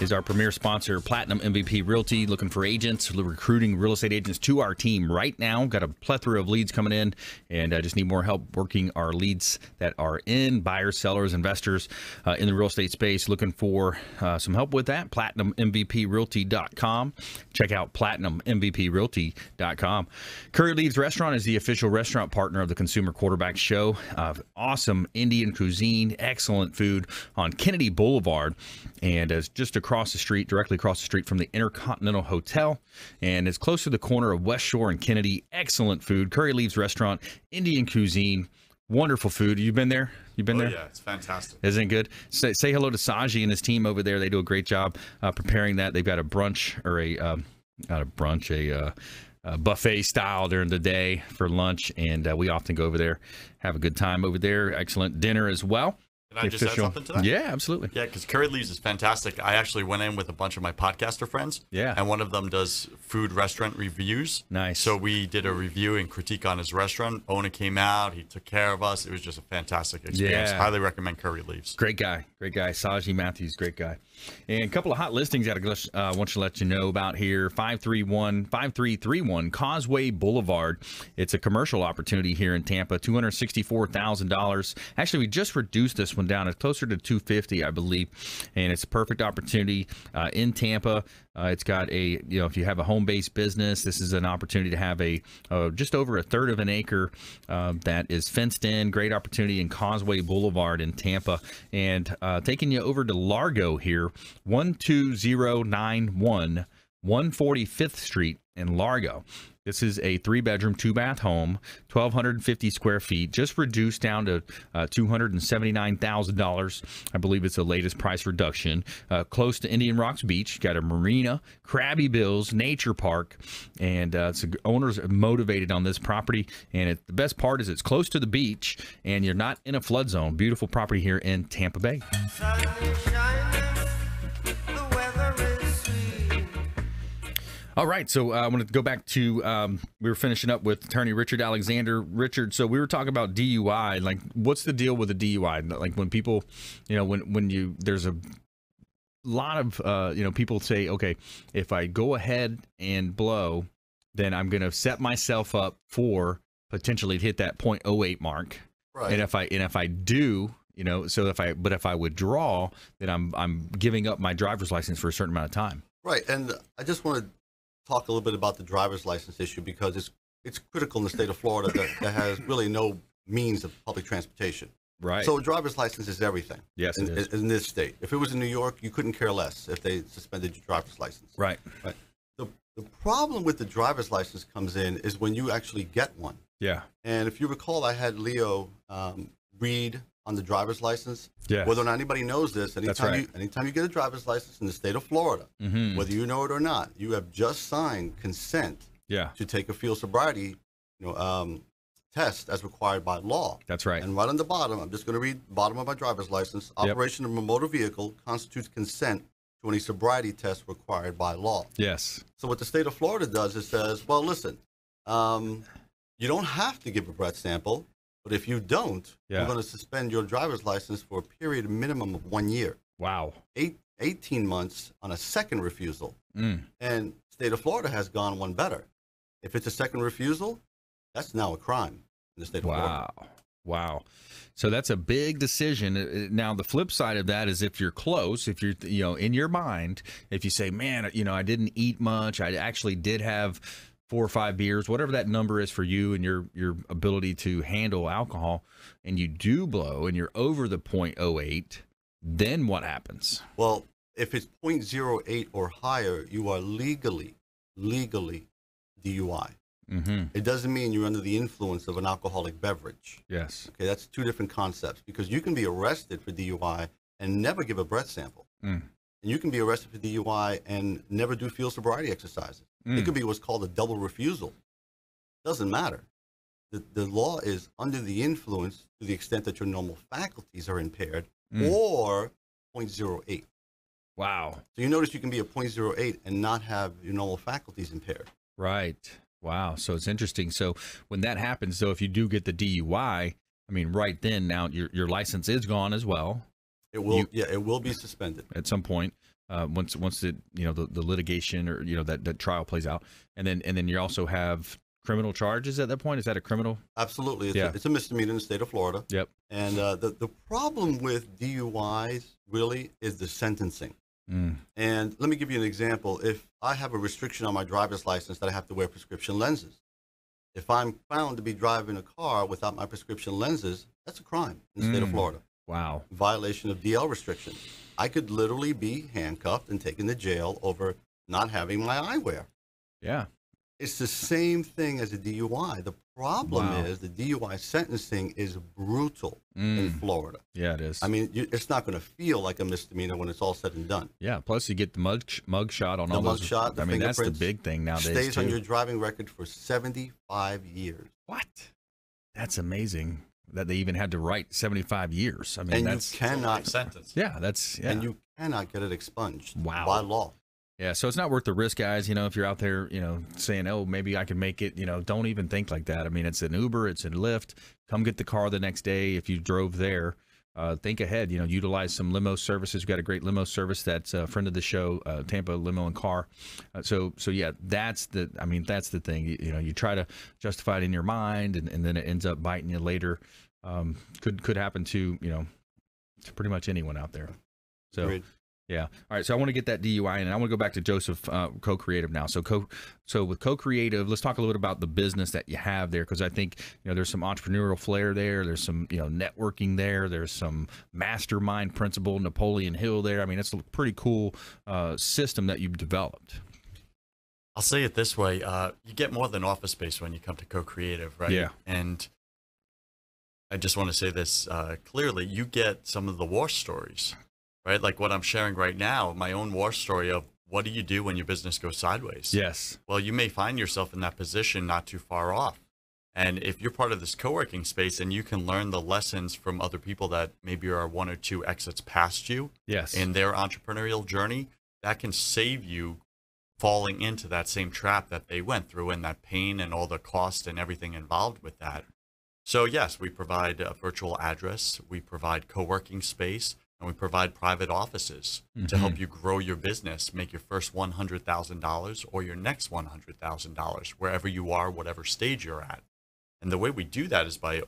is our premier sponsor. Platinum MVP Realty, looking for agents, recruiting real estate agents to our team right now. Got a plethora of leads coming in, and I just need more help working our leads that are in, buyers, sellers, investors in the real estate space. Looking for some help with that. PlatinumMVPRealty.com. Check out PlatinumMVPRealty.com. Curry Leaves Restaurant is the official restaurant partner of the Consumer Quarterback Show. Awesome Indian cuisine, excellent food on Kennedy Boulevard, and it's just across the street, directly across the street from the Intercontinental Hotel, and it's close to the corner of West Shore and Kennedy. Excellent food. Curry Leaves Restaurant, Indian cuisine, wonderful food. You've been there? You've been there? Yeah, it's fantastic. Isn't it good? Say hello to Saji and his team over there. They do a great job preparing that. They've got a brunch, or a buffet style during the day for lunch, and we often go over there, have a good time over there. Excellent dinner as well. Can I just add something to that? Yeah, absolutely. Yeah, because Curry Leaves is fantastic. I actually went in with a bunch of my podcaster friends. Yeah. And one of them does food restaurant reviews. Nice. So we did a review and critique on his restaurant. Owner came out. He took care of us. It was just a fantastic experience. Yeah. Highly recommend Curry Leaves. Great guy. Great guy. Saji Matthews, great guy. And a couple of hot listings I want to let you know about here. 5331 Causeway Boulevard. It's a commercial opportunity here in Tampa. $264,000. Actually, we just reduced this one down. It's closer to $250,000, I believe. And it's a perfect opportunity in Tampa. It's got if you have a home-based business, this is an opportunity to have just over a third of an acre that is fenced in. Great opportunity in Causeway Boulevard in Tampa. And taking you over to Largo here, 12091 145th Street in Largo. This is a 3-bedroom, 2-bath home, 1,250 square feet, just reduced down to $279,000. I believe it's the latest price reduction. Close to Indian Rocks Beach. Got a marina, Krabby Bills, nature park, and the owners are motivated on this property. And the best part is it's close to the beach, and you're not in a flood zone. Beautiful property here in Tampa Bay. All right, so I want to go back to we were finishing up with attorney Richard Alexander. Richard, so we were talking about DUI. Like, what's the deal with a DUI? Like, when people, there's a lot of people say, okay, if I go ahead and blow, then I'm going to set myself up for potentially hit that .08 mark. Right. And if I do, if I withdraw, then I'm giving up my driver's license for a certain amount of time. Right, and I just want to talk a little bit about the driver's license issue, because it's critical in the state of Florida that has really no means of public transportation. Right. So a driver's license is everything. Yes, it is. In this state. If it was in New York, you couldn't care less if they suspended your driver's license. Right. Right. The problem with the driver's license comes in is when you actually get one. Yeah. And if you recall, I had Leo read on the driver's license. Yeah. Whether or not anybody knows this, anytime you get a driver's license in the state of Florida, whether you know it or not, you have just signed consent to take a field sobriety test as required by law. That's right. And right on the bottom, I'm just going to read the bottom of my driver's license. Operation of a motor vehicle constitutes consent to any sobriety test required by law. Yes. So what the state of Florida does is says, well, listen, you don't have to give a breath sample. But if you don't, we're going to suspend your driver's license for a period minimum of 1 year. Wow. 18 months on a second refusal. And state of Florida has gone one better. If it's a second refusal, that's now a crime in the state of Florida. Wow. So that's a big decision. Now, the flip side of that is if you're close, if you're, in your mind, if you say, man, I didn't eat much, I actually did have 4 or 5 beers, whatever that number is for you and your ability to handle alcohol, and you do blow and you're over the .08, then what happens? Well, if it's .08 or higher, you are legally DUI. It doesn't mean you're under the influence of an alcoholic beverage. Yes. Okay, that's two different concepts, because you can be arrested for DUI and never give a breath sample. And you can be arrested for DUI and never do field sobriety exercises. It could be what's called a double refusal. Doesn't matter. The law is under the influence to the extent that your normal faculties are impaired, or .08. Wow. So you notice you can be a .08 and not have your normal faculties impaired. Right. Wow. So it's interesting. So when that happens, though, if you do get the DUI, I mean, right then, now your license is gone as well. It will, it will be suspended at some point. Once it, the litigation or, that trial plays out. And then you also have criminal charges at that point. Is that a criminal? Absolutely. It's a misdemeanor in the state of Florida. Yep. And the problem with DUIs really is the sentencing. And let me give you an example. If I have a restriction on my driver's license that I have to wear prescription lenses, if I'm found to be driving a car without my prescription lenses, that's a crime in the state of Florida. Wow. Violation of DL restrictions. I could literally be handcuffed and taken to jail over not having my eyewear. Yeah. It's the same thing as a DUI. The problem is the DUI sentencing is brutal in Florida. Yeah, it is. I mean, it's not going to feel like a misdemeanor when it's all said and done. Yeah, plus you get the mug shot on all those. The mug shot, I mean, that's the big thing nowadays. Stays on your driving record for 75 years. What? That's amazing that they even had to write 75 years. I mean, and that's you cannot sentence. Yeah, that's and you cannot get it expunged. Wow. By law. Yeah, so it's not worth the risk, guys. If you're out there, saying, "Oh, maybe I can make it," don't even think like that. I mean, it's an Uber, it's a Lyft. Come get the car the next day if you drove there. Think ahead. Utilize some limo services. We've got a great limo service that's a friend of the show, Tampa Limo and Car. So yeah, that's the thing. You try to justify it in your mind, and then it ends up biting you later. Could happen to to pretty much anyone out there. So. Agreed. Yeah. All right. So I want to get that DUI, and I want to go back to Josph, CoCreativ now. So with CoCreativ, let's talk a little bit about the business that you have there, because I think there's some entrepreneurial flair there. There's some networking there. There's some mastermind principle, Napoleon Hill there. I mean, it's a pretty cool system that you've developed. I'll say it this way: you get more than office space when you come to CoCreativ, right? Yeah. And I just want to say this clearly: you get some of the war stories. Right, like what I'm sharing right now, my own war story of what do you do when your business goes sideways? Yes. Well, you may find yourself in that position not too far off. And if you're part of this co-working space and you can learn the lessons from other people that maybe are one or two exits past you in their entrepreneurial journey, that can save you falling into that same trap that they went through and that pain and all the cost and everything involved with that. So yes, we provide a virtual address, we provide co-working space, and we provide private offices to help you grow your business, make your first $100,000 or your next $100,000, wherever you are, whatever stage you're at. And the way we do that is by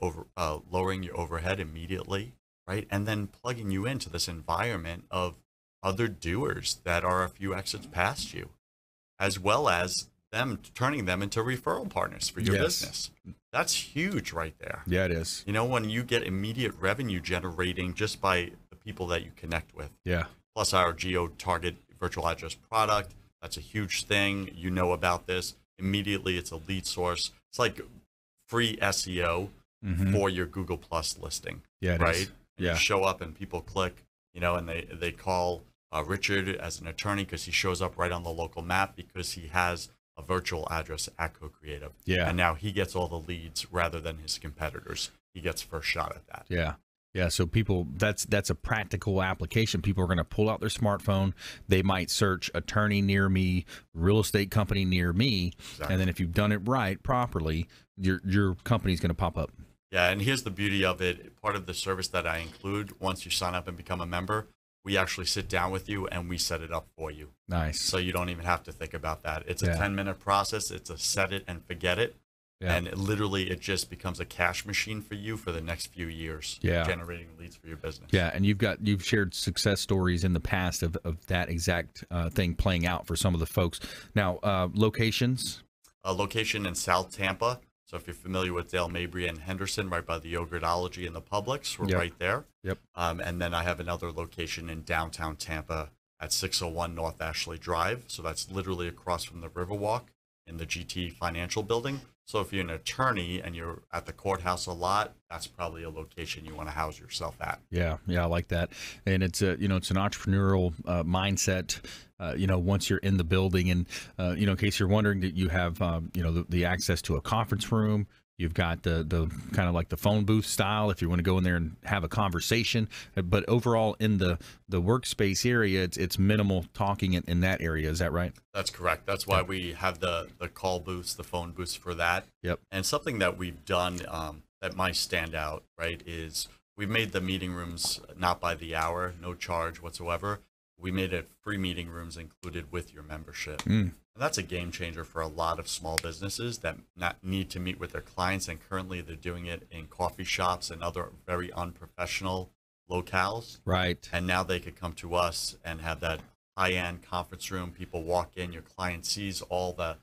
lowering your overhead immediately, right? And then plugging you into this environment of other doers that are a few exits past you, as well as them turning them into referral partners for your business. That's huge right there. Yeah, it is. When you get immediate revenue generating just by the people that you connect with. Yeah. Plus our geo-target virtual address product. That's a huge thing. You know about this. Immediately, it's a lead source. It's like free SEO for your Google Plus listing. Yeah, it right? is. Yeah. You show up and people click, and they call Richard as an attorney because he shows up right on the local map because he has a virtual address at CoCreativ. Yeah. And now he gets all the leads rather than his competitors. He gets first shot at that. Yeah. Yeah, so people, that's a practical application. People are going to pull out their smartphone. They might search attorney near me, real estate company near me, and then if you've done it right, properly, your company's going to pop up. Yeah, and here's the beauty of it. Part of the service that I include, once you sign up and become a member, we actually sit down with you and we set it up for you. Nice. So you don't even have to think about that. It's a 10-minute process. It's a set it and forget it. Yeah. And it just becomes a cash machine for you for the next few years, generating leads for your business. Yeah, and you've shared success stories in the past of that exact thing playing out for some of the folks. Now, locations? A location in South Tampa. So if you're familiar with Dale Mabry and Henderson, right by the Yogurtology and the Publix, we're right there. Yep. And then I have another location in downtown Tampa at 601 North Ashley Drive. So that's literally across from the Riverwalk in the GT Financial Building. So if you're an attorney and you're at the courthouse a lot, that's probably a location you want to house yourself at. Yeah, I like that. And it's it's an entrepreneurial mindset. Once you're in the building, and in case you're wondering, that you have the access to a conference room. You've got the kind of like the phone booth style if you want to go in there and have a conversation. But overall, in the workspace area, it's minimal talking in that area. Is that right? That's correct. That's why we have the call booths, the phone booths for that. Yep. And something that we've done that might stand out, right, is we've made the meeting rooms not by the hour, no charge whatsoever. We made it free meeting rooms included with your membership. And that's a game changer for a lot of small businesses that not need to meet with their clients. And currently they're doing it in coffee shops and other very unprofessional locales. Right. And now they could come to us and have that high-end conference room. People walk in, your client sees all the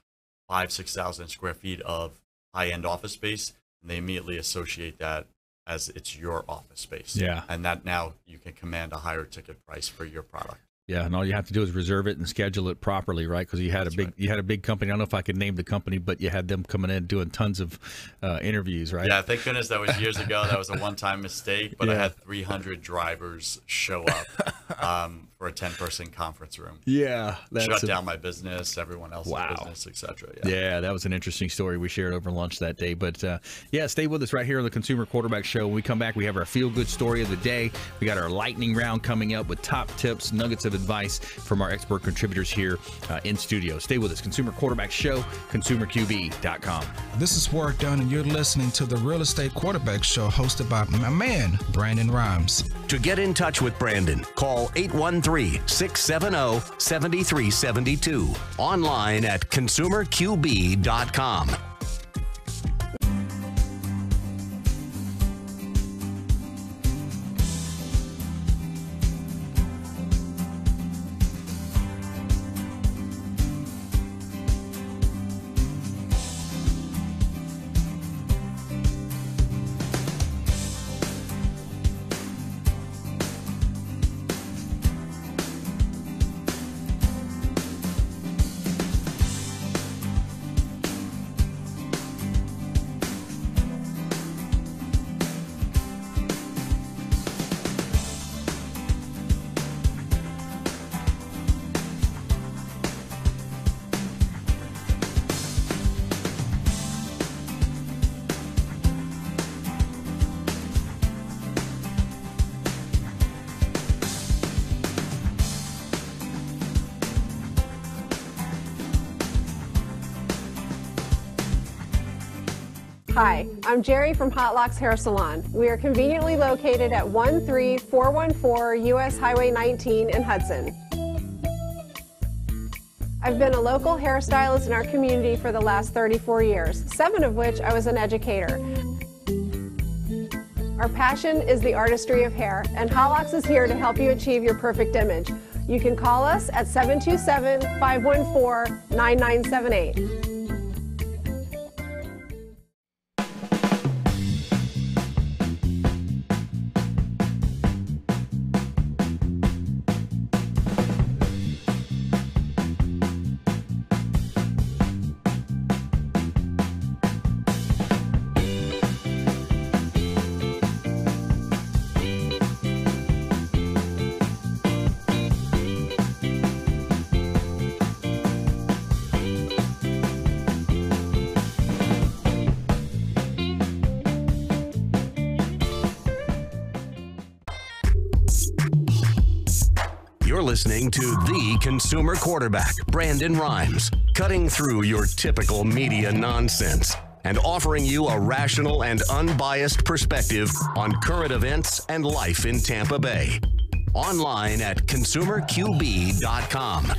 5,000-6,000 square feet of high-end office space, and they immediately associate that as it's your office space. Yeah. And that now you can command a higher ticket price for your product. Yeah, and all you have to do is reserve it and schedule it properly, right? Because you had you had a big company. I don't know if I could name the company, but you had them coming in doing tons of interviews, right? Yeah, thank goodness that was years ago. That was a one-time mistake, but I had 300 drivers show up for a 10-person conference room. Yeah, shut down my business, everyone else's business, etc. Yeah, that was an interesting story we shared over lunch that day. But yeah, stay with us right here on the Consumer Quarterback Show. When we come back, we have our feel-good story of the day. We got our lightning round coming up with top tips, nuggets of advice from our expert contributors here in studio. Stay with us. Consumer Quarterback Show, consumerqb.com. This is Ward Dunn, and you're listening to the Real Estate Quarterback Show hosted by my man, Brandon Rhymes. To get in touch with Brandon, call 813-670-7372. Online at consumerqb.com. Hi, I'm Jerry from Hot Locks Hair Salon. We are conveniently located at 13414 US Highway 19 in Hudson. I've been a local hairstylist in our community for the last 34 years, 7 of which I was an educator. Our passion is the artistry of hair, and Hot Locks is here to help you achieve your perfect image. You can call us at 727-514-9978. You're listening to the Consumer Quarterback, Brandon Rhymes, cutting through your typical media nonsense and offering you a rational and unbiased perspective on current events and life in Tampa Bay. Online at consumerqb.com.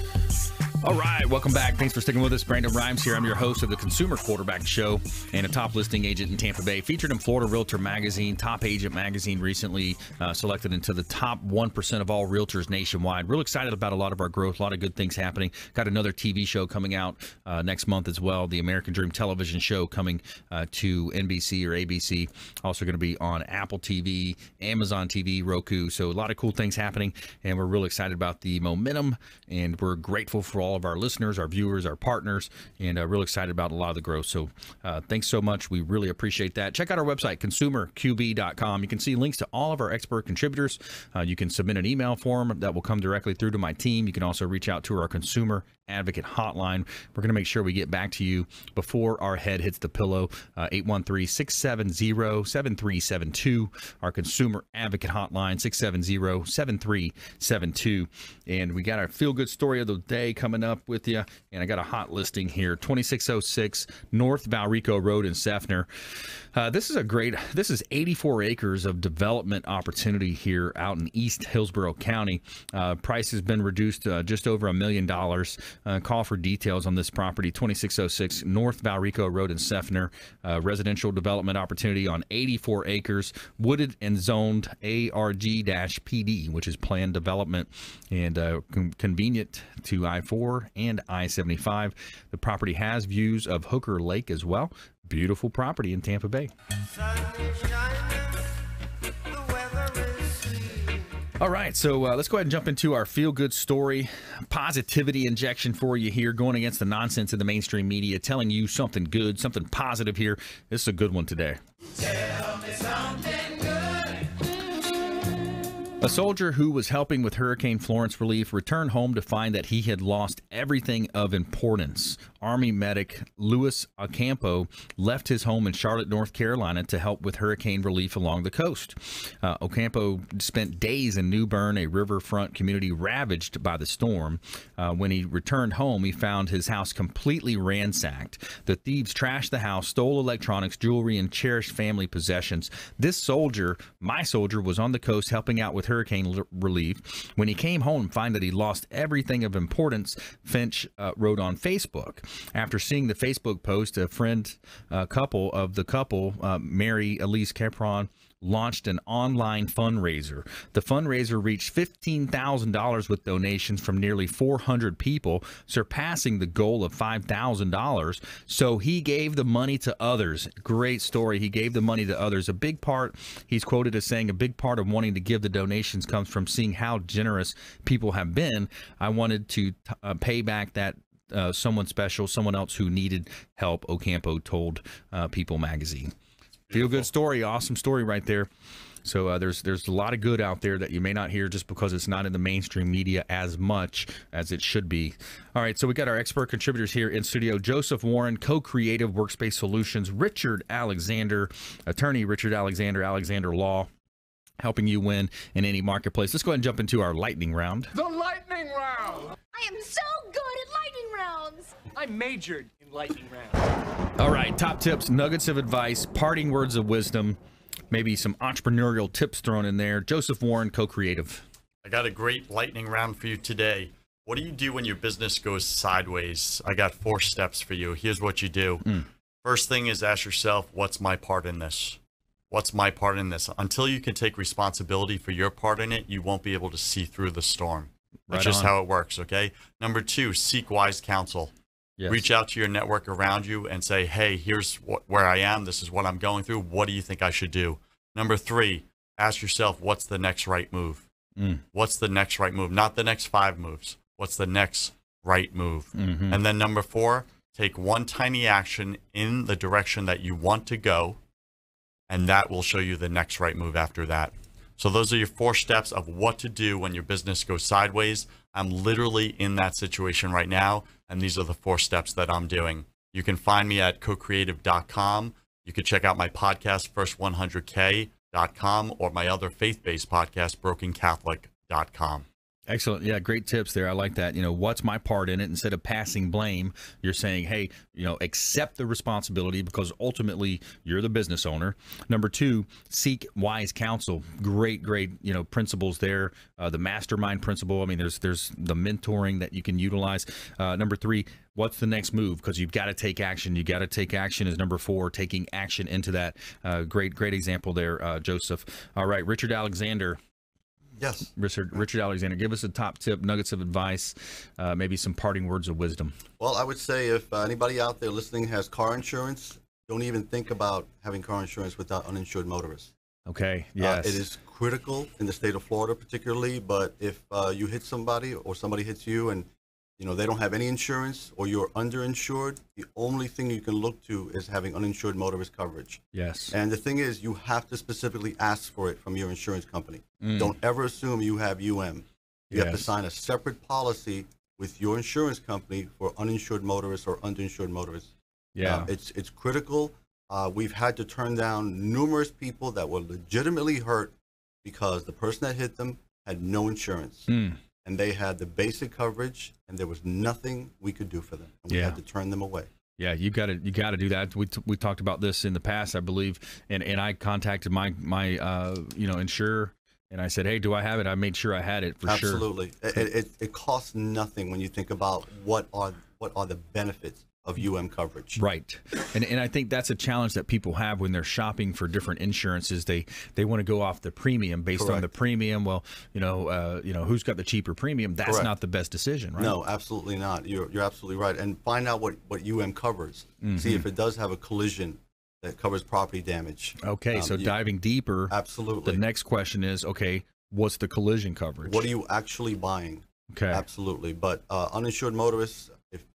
All right, welcome back. Thanks for sticking with us. Brandon Rhymes here. I'm your host of the Consumer Quarterback Show and a top listing agent in Tampa Bay. Featured in Florida Realtor Magazine, Top Agent Magazine, recently selected into the top 1% of all realtors nationwide. Real excited about a lot of our growth, a lot of good things happening. Got another TV show coming out next month as well, the American Dream television show coming to NBC or ABC. Also going to be on Apple TV, Amazon TV, Roku. So a lot of cool things happening, and we're real excited about the momentum, and we're grateful for all of our listeners, our viewers, our partners, and real excited about a lot of the growth. So thanks so much. We really appreciate that. Check out our website, consumerqb.com. You can see links to all of our expert contributors. You can submit an email form that will come directly through to my team. You can also reach out to our consumer Advocate Hotline. We're going to make sure we get back to you before our head hits the pillow. 813-670-7372. Our Consumer Advocate Hotline, 670-7372. And we got our feel-good story of the day coming up with you. And I got a hot listing here, 2606 North Valrico Road in Seffner. This is 84 acres of development opportunity here out in East Hillsborough County. Price has been reduced just over $1 million. Call for details on this property, 2606 North Valrico Road in Seffner. Residential development opportunity on 84 acres, wooded and zoned ARG-PD, which is planned development, and convenient to I-4 and I-75. The property has views of Hooker Lake as well. Beautiful property in Tampa Bay. All right, so let's go ahead and jump into our feel-good story. Positivity injection for you here, going against the nonsense of the mainstream media, telling you something good, something positive here. This is a good one today. Tell me something good. A soldier who was helping with Hurricane Florence relief returned home to find that he had lost everything of importance. Army medic Louis Ocampo left his home in Charlotte, North Carolina to help with hurricane relief along the coast. Ocampo spent days in New Bern, a riverfront community ravaged by the storm. When he returned home, he found his house completely ransacked. The thieves trashed the house, stole electronics, jewelry, and cherished family possessions. This soldier, my soldier, was on the coast helping out with hurricane relief. When he came home and found that he lost everything of importance, Finch wrote on Facebook. After seeing the Facebook post, a friend couple, Mary Elise Capron, launched an online fundraiser. The fundraiser reached $15,000 with donations from nearly 400 people, surpassing the goal of $5,000. So he gave the money to others. Great story. He gave the money to others. A big part, he's quoted as saying, a big part of wanting to give the donations comes from seeing how generous people have been. I wanted to pay back that someone special, someone else who needed help, Ocampo told People magazine. Feel good story, awesome story right there. So there's a lot of good out there that you may not hear just because it's not in the mainstream media as much as it should be. All right, so we got our expert contributors here in studio. Josph Warren, CoCreativ Workspace Solutions. Richard Alexander, attorney Richard Alexander, Alexander Law, helping you win in any marketplace. Let's go ahead and jump into our lightning round. The lightning round! I am so good at lightning rounds! I majored in lightning rounds. All right, top tips, nuggets of advice, parting words of wisdom, maybe some entrepreneurial tips thrown in there. Josph Warren, CoCreativ. I got a great lightning round for you today. What do you do when your business goes sideways? I got 4 steps for you. Here's what you do. First thing is ask yourself, what's my part in this? What's my part in this? Until you can take responsibility for your part in it, you won't be able to see through the storm. That's just how it works, okay? Number 2, seek wise counsel. Yes. Reach out to your network around you and say, hey, here's where I am. This is what I'm going through. What do you think I should do? Number 3, ask yourself, what's the next right move? What's the next right move? Not the next 5 moves. What's the next right move? And then number 4, take one tiny action in the direction that you want to go, and that will show you the next right move after that. So those are your 4 steps of what to do when your business goes sideways. I'm literally in that situation right now, and these are the 4 steps that I'm doing. You can find me at CoCreativ.com. You can check out my podcast, First100K.com, or my other faith-based podcast, BrokenCatholic.com. Excellent. Yeah, great tips there. I like that. You know, what's my part in it? Instead of passing blame, you're saying, hey, you know, accept the responsibility because ultimately you're the business owner. Number 2, seek wise counsel. Great, you know, principles there. The mastermind principle. I mean, there's the mentoring that you can utilize. Number 3, what's the next move? Because you've got to take action. You got to take action is number 4, taking action into that. Great example there, Josph. All right, Richard Alexander. Yes. Richard Alexander, give us a top tip, nuggets of advice, maybe some parting words of wisdom. Well, I would say if anybody out there listening has car insurance, don't even think about having car insurance without uninsured motorists. Okay, yes. It is critical in the state of Florida particularly, but if you hit somebody or somebody hits you and you know they don't have any insurance or you're underinsured, the only thing you can look to is having uninsured motorist coverage. Yes. And the thing is, you have to specifically ask for it from your insurance company. Don't ever assume you have UM. You have to sign a separate policy with your insurance company for uninsured motorists or underinsured motorists. Yeah. It's critical. We've had to turn down numerous people that were legitimately hurt because the person that hit them had no insurance. And they had the basic coverage, and there was nothing we could do for them. And we had to turn them away. Yeah, you got to do that. We talked about this in the past, I believe, and I contacted my insurer, and I said, hey, do I have it? I made sure I had it for sure. Absolutely. It costs nothing when you think about what are the benefits of coverage. Right. And I think that's a challenge that people have when they're shopping for different insurances. They want to go off the premium based on the premium. Well, who's got the cheaper premium? That's not the best decision, right? No, absolutely not. You're absolutely right. And find out what covers. See if it does have a collision that covers property damage. Okay, so diving deeper. Absolutely. The next question is, okay, what's the collision coverage? What are you actually buying? Okay. Absolutely. But uninsured motorists,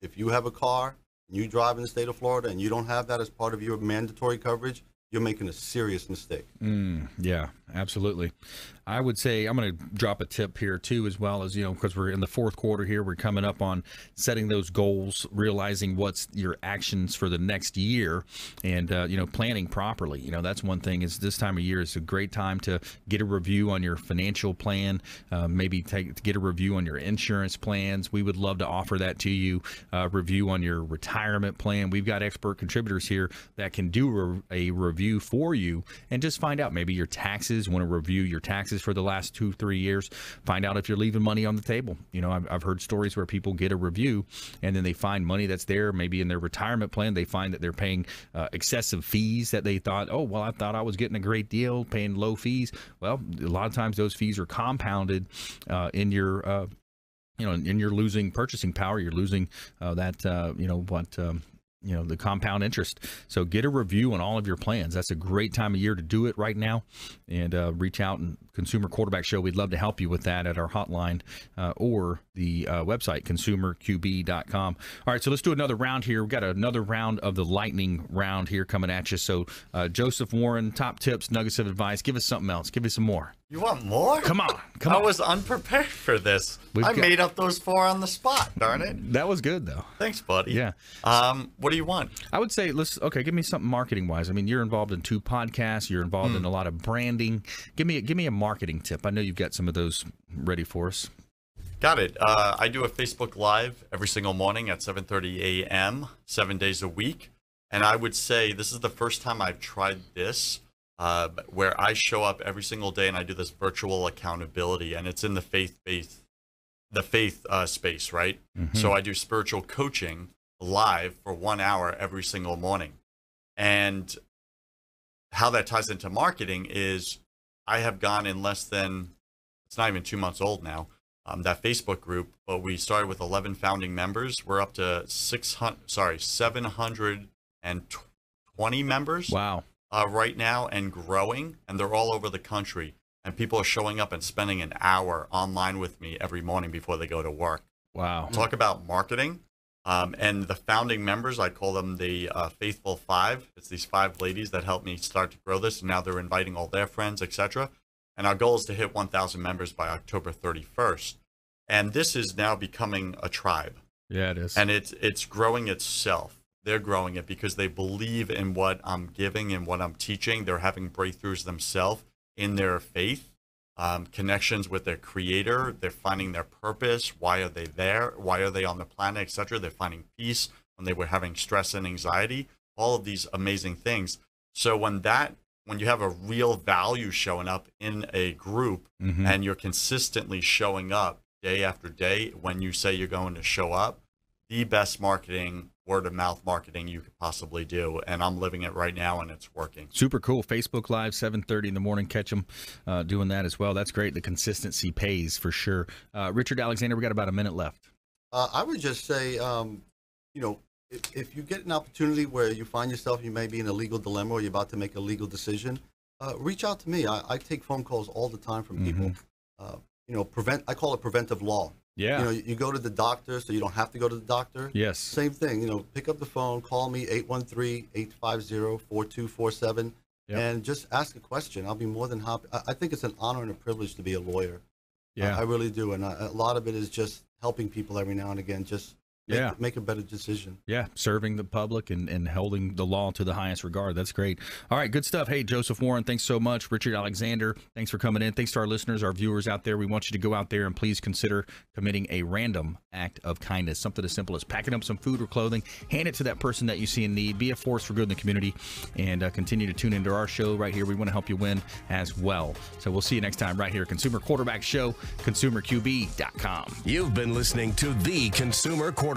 if you have a car, you drive in the state of Florida and you don't have that as part of your mandatory coverage, you're making a serious mistake. Yeah, absolutely. I would say I'm going to drop a tip here too, as well as, because we're in the fourth quarter here, we're coming up on setting those goals, realizing what's your actions for the next year, and planning properly. That's one thing. Is this time of year is a great time to get a review on your financial plan, maybe get a review on your insurance plans. We would love to offer that to you. Review on your retirement plan. We've got expert contributors here that can do a review for you and just find out maybe your taxes. Want to review your taxes for the last 2-3 years, find out if you're leaving money on the table. I've heard stories where people get a review and then they find money that's there, maybe in their retirement plan. They find that they're paying excessive fees that they thought, oh, well, I thought I was getting a great deal, paying low fees. Well, a lot of times those fees are compounded in your in your losing purchasing power. You're losing the compound interest. So get a review on all of your plans. That's a great time of year to do it right now. And reach out and Consumer Quarterback Show. We'd love to help you with that at our hotline or the website, consumerqb.com. All right, so let's do another round here. We've got another round of the lightning round here coming at you. So Josph, Warren, top tips, nuggets of advice. Give us something else. Give us some more. You want more? Come on. I was unprepared for this. I made up those 4 on the spot, darn it. That was good, though. Thanks, buddy. Yeah. What do you want? I would say, give me something marketing-wise. I mean, you're involved in 2 podcasts. You're involved in a lot of branding. Give me a marketing tip. I know you've got some of those ready for us. Got it. I do a Facebook Live every single morning at 7:30 a.m., 7 days a week. And I would say this is the first time I've tried this, where I show up every single day and I do this virtual accountability, and it's in the faith space, right? So I do spiritual coaching live for 1 hour every single morning. And how that ties into marketing is I have gone in less than, it's not even 2 months old now, that Facebook group, but we started with 11 founding members. We're up to 720 members. Wow. Right now, and growing, and they're all over the country. And people are showing up and spending an hour online with me every morning before they go to work. Wow. Talk about marketing. And the founding members, I call them the Faithful Five. It's these 5 ladies that helped me start to grow this. And now they're inviting all their friends, etc. And our goal is to hit 1,000 members by October 31st. And this is now becoming a tribe. Yeah, it is. And it's growing itself. They're growing it because they believe in what I'm giving and what I'm teaching. They're having breakthroughs themselves in their faith, connections with their creator. They're finding their purpose. Why are they there? Why are they on the planet, etc.? They're finding peace when they were having stress and anxiety, all of these amazing things. So when you have a real value showing up in a group and you're consistently showing up day after day, when you say you're going to show up, the best marketing, word of mouth marketing you could possibly do. And I'm living it right now, and it's working. Super cool. Facebook Live, 7:30 in the morning. Catch them doing that as well. That's great. The consistency pays for sure. Richard Alexander, we got about a minute left. I would just say, if you get an opportunity where you find yourself, you may be in a legal dilemma or you're about to make a legal decision, reach out to me. I take phone calls all the time from people. I call it preventive law. Yeah. You go to the doctor so you don't have to go to the doctor. Yes. Same thing. Pick up the phone, call me 813-850-4247, and just ask a question. I'll be more than happy. I think it's an honor and a privilege to be a lawyer. Yeah. I really do. And a lot of it is just helping people every now and again. Just make a better decision. Yeah, serving the public and holding the law to the highest regard. That's great. All right, good stuff. Hey, Josph Warren, thanks so much. Richard Alexander, thanks for coming in. Thanks to our listeners, our viewers out there. We want you to go out there and please consider committing a random act of kindness, something as simple as packing up some food or clothing, hand it to that person that you see in need, be a force for good in the community, and continue to tune into our show right here. We want to help you win as well. So we'll see you next time right here, Consumer Quarterback Show, ConsumerQB.com. You've been listening to The Consumer Quarterback,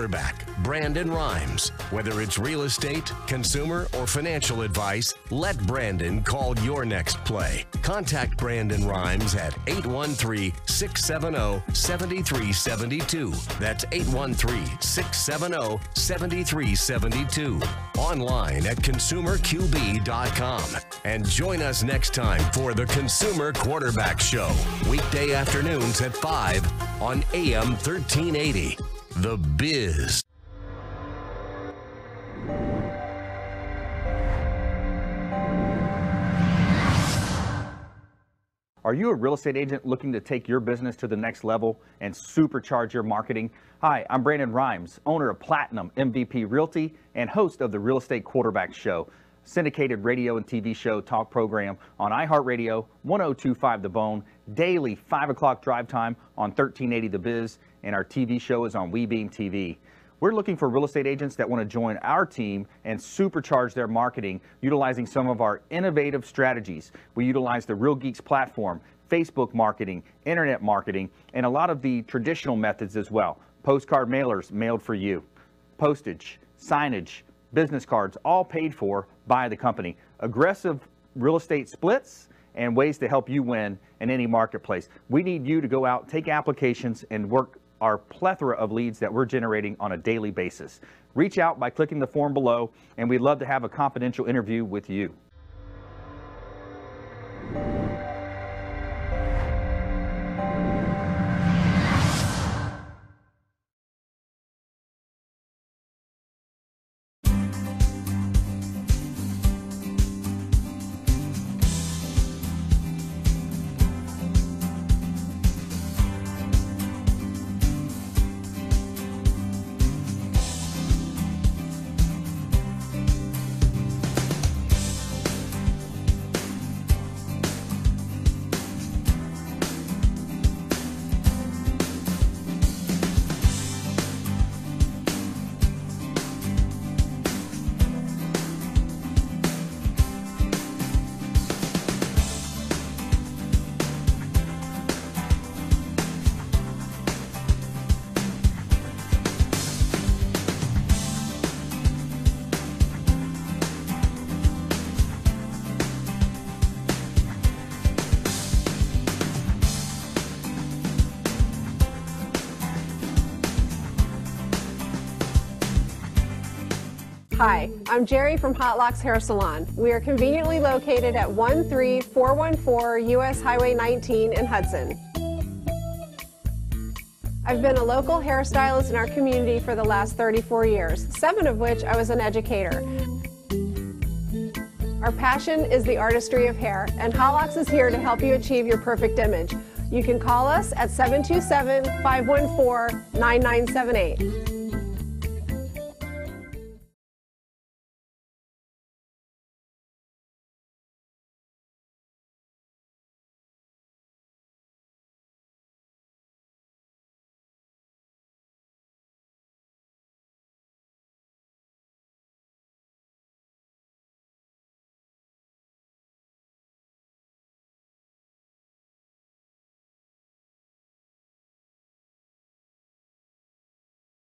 Brandon Rhymes. Whether it's real estate, consumer, or financial advice, let Brandon call your next play. Contact Brandon Rhymes at 813-670-7372. That's 813-670-7372. Online at ConsumerQB.com. And join us next time for the Consumer Quarterback Show. Weekday afternoons at 5 on AM 1380. The Biz. Are you a real estate agent looking to take your business to the next level and supercharge your marketing? Hi, I'm Brandon Rhymes, owner of Platinum MVP Realty and host of the Real Estate Quarterback Show, syndicated radio and TV show talk program on iHeartRadio, 1025 The Bone, daily 5 o'clock drive time on 1380 The Biz, and our TV show is on WeBeam TV. We're looking for real estate agents that want to join our team and supercharge their marketing utilizing some of our innovative strategies. We utilize the Real Geeks platform, Facebook marketing, internet marketing, and a lot of the traditional methods as well. Postcard mailers mailed for you, postage, signage, business cards, all paid for by the company. Aggressive real estate splits and ways to help you win in any marketplace. We need you to go out, take applications, and work our plethora of leads that we're generating on a daily basis. Reach out by clicking the form below, and we'd love to have a confidential interview with you. Hi, I'm Jerry from Hot Locks Hair Salon. We are conveniently located at 13414 US Highway 19 in Hudson. I've been a local hairstylist in our community for the last 34 years, 7 of which I was an educator. Our passion is the artistry of hair, and Hot Locks is here to help you achieve your perfect image. You can call us at 727-514-9978.